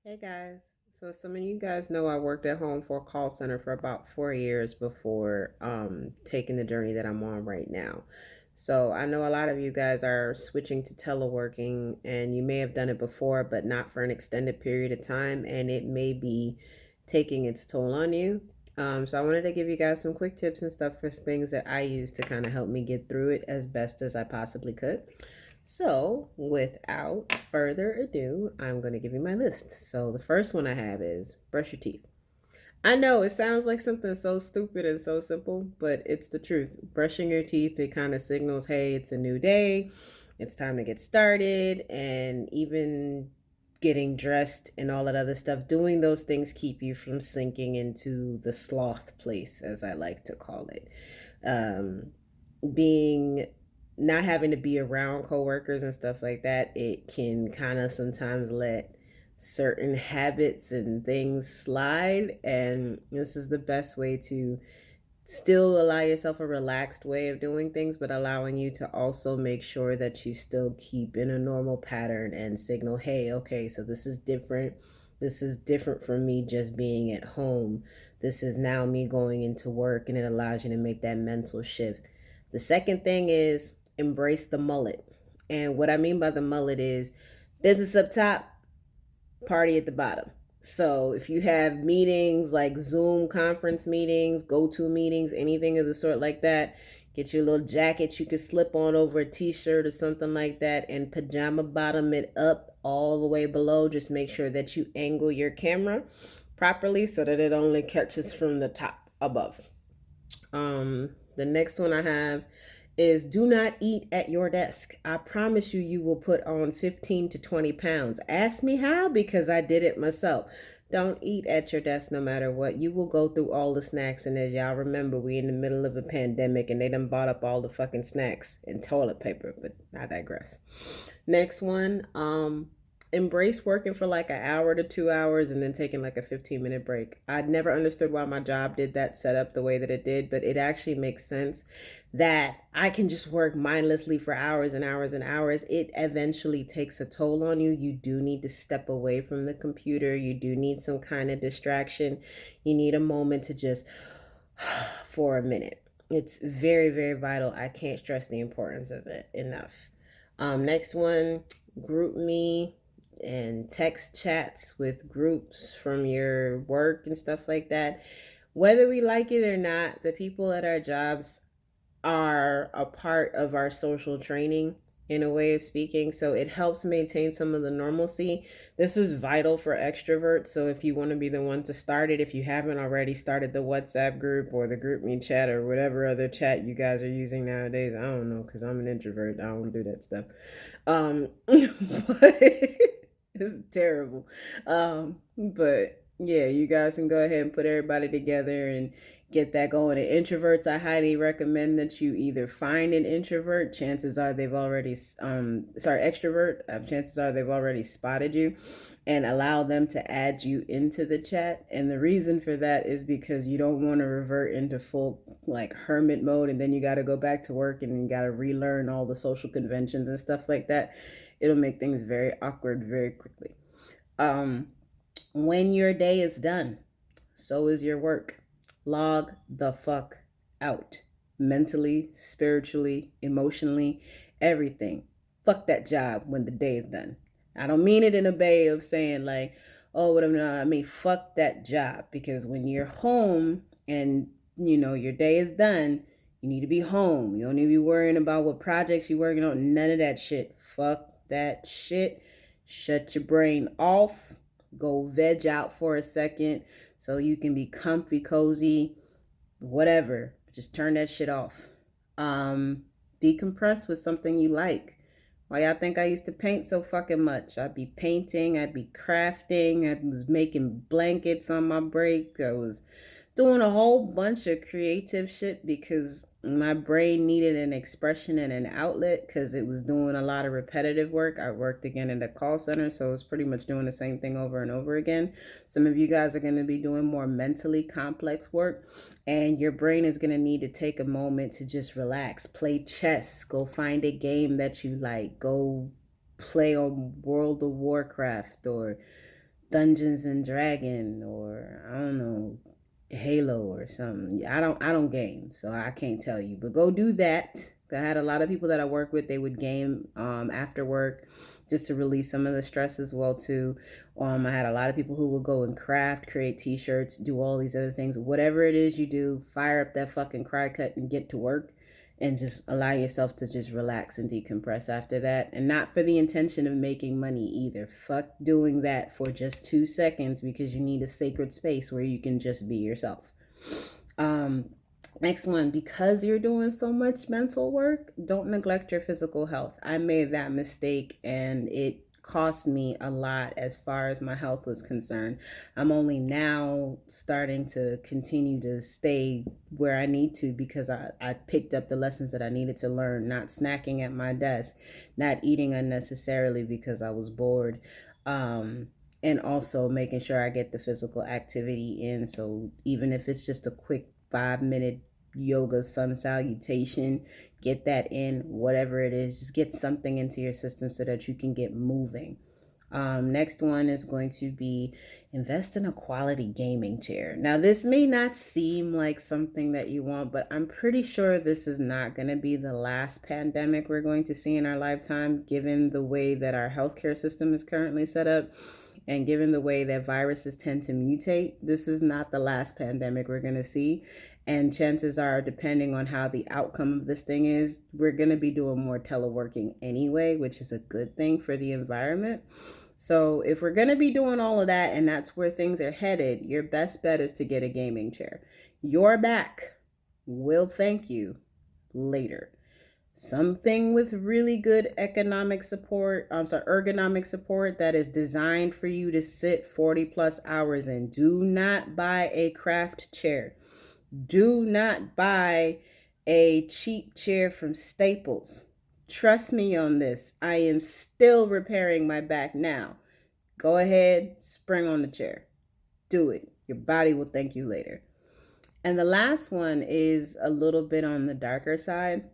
Hey guys. So some of you guys know I worked at home for a call center for about 4 years before taking the journey that I'm on right now. So I know a lot of you guys are switching to teleworking and you may have done it before, but not for an extended period of time, and it may be taking its toll on you. So I wanted to give you guys some quick tips and stuff for things that I use to kind of help me get through it as best as I possibly could. So, without further ado, I'm going to give you my list. So, the first one I have is brush your teeth. I know it sounds like something so stupid and so simple, but it's the truth. Brushing your teeth, it kind of signals, hey, it's a new day, it's time to get started, and even getting dressed and all that other stuff. Doing those things keep you from sinking into the sloth place, as I like to call it. Um, being not having to be around coworkers and stuff like that, it can kind of sometimes let certain habits and things slide. And this is the best way to still allow yourself a relaxed way of doing things, but allowing you to also make sure that you still keep in a normal pattern and signal, hey, okay, so this is different. This is different from me just being at home. This is now me going into work, and it allows you to make that mental shift. The second thing is embrace the mullet. And what I mean by the mullet is business up top, party at the bottom. So if you have meetings like Zoom conference meetings, go-to meetings, anything of the sort like that, get your little jacket you could slip on over a t-shirt or something like that and pajama bottom it up all the way below. Just make sure that you angle your camera properly so that it only catches from the top above. The next one I have is do not eat at your desk. I promise you, you will put on 15 to 20 pounds. Ask me how, because I did it myself. Don't eat at your desk no matter what. You will go through all the snacks. And as y'all remember, we in the middle of a pandemic and they done bought up all the fucking snacks and toilet paper, but I digress. Next one, embrace working for like an hour to 2 hours and then taking like a 15-minute break. I never understood why my job did that setup the way that it did, but it actually makes sense that I can just work mindlessly for hours and hours and hours. It eventually takes a toll on you. You do need to step away from the computer. You do need some kind of distraction. You need a moment to just for a minute. It's very, very vital. I can't stress the importance of it enough. Next one, group me and text chats with groups from your work and stuff like that. Whether we like it or not, the people at our jobs are a part of our social training in a way of speaking. So it helps maintain some of the normalcy. This is vital for extroverts. So if you want to be the one to start it, if you haven't already started the WhatsApp group or the group me chat or whatever other chat you guys are using nowadays, I don't know, because I'm an introvert. I don't do that stuff. But it's terrible. But yeah, you guys can go ahead and put everybody together and get that going. And introverts, I highly recommend that you either find an introvert. Chances are they've already, extrovert. Chances are they've already spotted you, and allow them to add you into the chat. And the reason for that is because you don't want to revert into full like hermit mode, and then you got to go back to work and you got to relearn all the social conventions and stuff like that. It'll make things very awkward very quickly. Um, when your day is done, so is your work. Log the fuck out. Mentally, spiritually, emotionally, everything. Fuck that job when the day is done. I don't mean it in a way of saying like, oh, whatever. No, I mean, fuck that job. Because when you're home and, your day is done, you need to be home. You don't need to be worrying about what projects you're working on. None of that shit. Fuck that shit. Shut your brain off. Go veg out for a second so you can be comfy, cozy, whatever. Just turn that shit off. Decompress with something you like. Why y'all think I used to paint so fucking much? I'd be painting, I'd be crafting, I was making blankets on my break. I was doing a whole bunch of creative shit because my brain needed an expression and an outlet because it was doing a lot of repetitive work. I worked again in a call center, so it was pretty much doing the same thing over and over again. Some of you guys are going to be doing more mentally complex work, and your brain is going to need to take a moment to just relax. Play chess, go find a game that you like, go play on World of Warcraft or Dungeons and Dragon, or I don't know, Halo or something. I don't game, so I can't tell you. But go do that. I had a lot of people that I work with, they would game after work just to release some of the stress as well too. I had a lot of people who would go and craft, create t-shirts, do all these other things. Whatever it is you do, fire up that fucking cry cut and get to work, and just allow yourself to just relax and decompress after that. And not for the intention of making money either. Fuck doing that for just 2 seconds because you need a sacred space where you can just be yourself. Um, Next one, because you're doing so much mental work, don't neglect your physical health. I made that mistake and it cost me a lot as far as my health was concerned. I'm only now starting to continue to stay where I need to because I picked up the lessons that I needed to learn, not snacking at my desk, not eating unnecessarily because I was bored. And also making sure I get the physical activity in. So even if it's just a quick 5 minute yoga sun salutation, get that in. Whatever it is, just get something into your system so that you can get moving. Next one is going to be invest in a quality gaming chair. Now, this may not seem like something that you want, but I'm pretty sure this is not going to be the last pandemic we're going to see in our lifetime, given the way that our healthcare system is currently set up. And given the way that viruses tend to mutate, this is not the last pandemic we're going to see. And chances are, depending on how the outcome of this thing is, we're going to be doing more teleworking anyway, which is a good thing for the environment. So if we're going to be doing all of that and that's where things are headed, your best bet is to get a gaming chair. Your back will thank you later. Something with really good economic support, ergonomic support that is designed for you to sit 40 plus hours in. Do not buy a craft chair. Do not buy a cheap chair from Staples. Trust me on this. I am still repairing my back now. Go ahead, spring on the chair. Do it. Your body will thank you later. And the last one is a little bit on the darker side.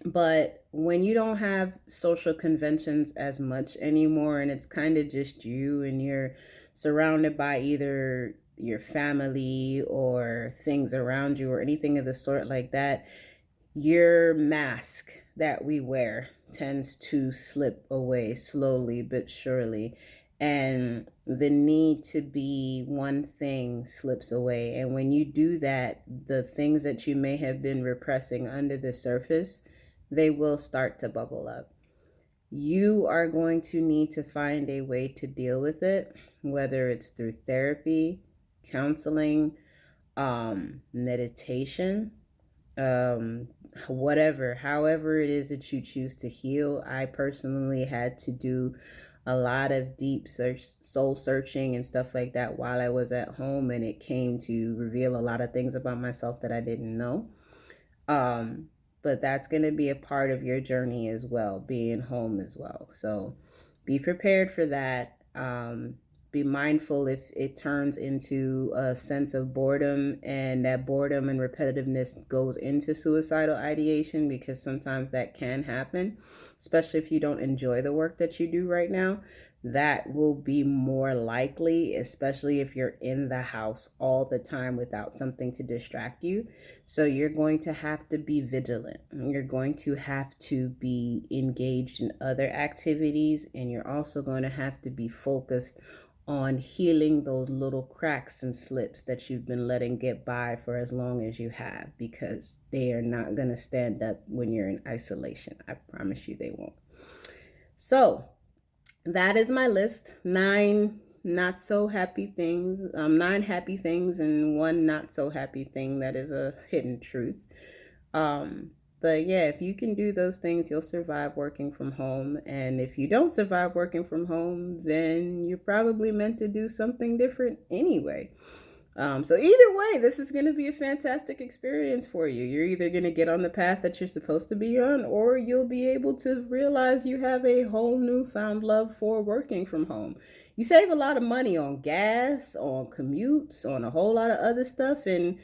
But when you don't have social conventions as much anymore and it's kind of just you and you're surrounded by either your family or things around you or anything of the sort like that, your mask that we wear tends to slip away slowly but surely. And the need to be one thing slips away. And when you do that, the things that you may have been repressing under the surface, they will start to bubble up. You are going to need to find a way to deal with it, whether it's through therapy, counseling, meditation, um, whatever, however it is that you choose to heal. I personally had to do a lot of deep soul searching and stuff like that while I was at home, and it came to reveal a lot of things about myself that I didn't know. Um, but that's going to be a part of your journey as well, being home as well. So be prepared for that. Be mindful if it turns into a sense of boredom and that boredom and repetitiveness goes into suicidal ideation, because sometimes that can happen, especially if you don't enjoy the work that you do right now. That will be more likely, especially if you're in the house all the time without something to distract you. So you're going to have to be vigilant. You're going to have to be engaged in other activities, and you're also going to have to be focused on healing those little cracks and slips that you've been letting get by for as long as you have, because they are not going to stand up when you're in isolation. I promise you they won't. So that is my list. 9 happy things and one not so happy thing that is a hidden truth. But yeah, if you can do those things, you'll survive working from home. And if you don't survive working from home, then you're probably meant to do something different anyway. So either way, this is going to be a fantastic experience for you. You're either going to get on the path that you're supposed to be on, or you'll be able to realize you have a whole newfound love for working from home. You save a lot of money on gas, on commutes, on a whole lot of other stuff, and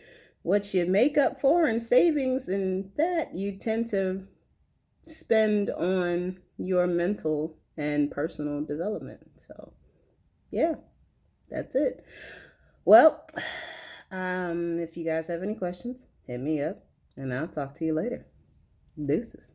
what you make up for in savings and that you tend to spend on your mental and personal development. So, yeah. That's it. Well, if you guys have any questions, hit me up and I'll talk to you later. Deuces.